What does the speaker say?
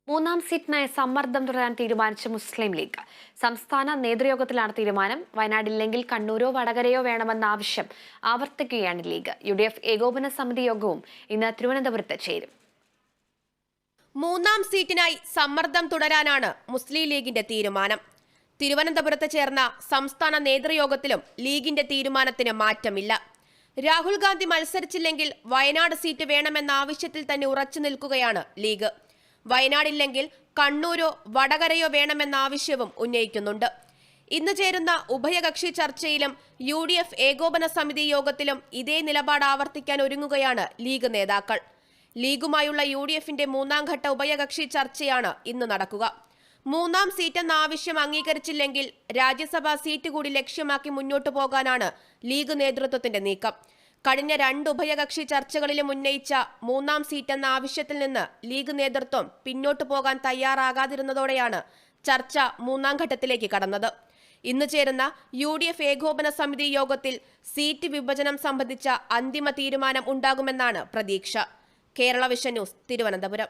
മൂന്നാം സീറ്റിനായി സമ്മർദ്ദം തുടരാൻ തീരുമാനിച്ച മുസ്ലിം ലീഗ്. സംസ്ഥാന നേതൃയോഗത്തിലാണ് തീരുമാനം. വയനാടില്ലെങ്കിൽ കണ്ണൂരോ വടകരയോ വേണമെന്ന ആവശ്യം ആവർത്തിക്കുകയാണ് ലീഗ്. UDF ഏകോപന സമിതി യോഗവും ഇന്ന് തിരുവനന്തപുരത്ത് ചേരും. മൂന്നാം സീറ്റിനായി സമ്മർദ്ദം തുടരാനാണ് മുസ്ലിം ലീഗിന്റെ തീരുമാനം. തിരുവനന്തപുരത്ത് ചേർന്ന സംസ്ഥാന നേതൃയോഗത്തിലും ലീഗിന്റെ തീരുമാനത്തിന് മാറ്റമില്ല. രാഹുൽ ഗാന്ധി മത്സരിച്ചില്ലെങ്കിൽ വയനാട് സീറ്റ് വേണമെന്ന ആവശ്യത്തിൽ തന്നെ ഉറച്ചു നിൽക്കുകയാണ് ലീഗ്. വയനാടില്ലെങ്കിൽ കണ്ണൂരോ വടകരയോ വേണമെന്ന ആവശ്യവും ഉന്നയിക്കുന്നുണ്ട്. ഇന്ന് ചേരുന്ന ഉഭയകക്ഷി ചർച്ചയിലും UDF ഏകോപന സമിതി യോഗത്തിലും ഇതേ നിലപാട് ആവർത്തിക്കാൻ ഒരുങ്ങുകയാണ് ലീഗ് നേതാക്കൾ. ലീഗുമായുള്ള UDFന്റെ മൂന്നാം ഘട്ട ഉഭയകക്ഷി ചർച്ചയാണ് ഇന്ന് നടക്കുക. മൂന്നാം സീറ്റ് എന്ന ആവശ്യം അംഗീകരിച്ചില്ലെങ്കിൽ രാജ്യസഭാ സീറ്റ് കൂടി ലക്ഷ്യമാക്കി മുന്നോട്ടു പോകാനാണ് ലീഗ് നേതൃത്വത്തിന്റെ നീക്കം. കഴിഞ്ഞ 2 ഉഭയകക്ഷി ചർച്ചകളിലും ഉന്നയിച്ച മൂന്നാം സീറ്റ് എന്ന ആവശ്യത്തിൽ നിന്ന് ലീഗ് നേതൃത്വം പിന്നോട്ടു പോകാൻ തയ്യാറാകാതിരുന്നതോടെയാണ് ചർച്ച മൂന്നാം ഘട്ടത്തിലേക്ക് കടന്നത്. ഇന്ന് ചേരുന്ന UDF ഏകോപന സമിതി യോഗത്തിൽ സീറ്റ് വിഭജനം സംബന്ധിച്ച അന്തിമ തീരുമാനം ഉണ്ടാകുമെന്നാണ് പ്രതീക്ഷ. Kerala vision news, Thiruvananthapuram.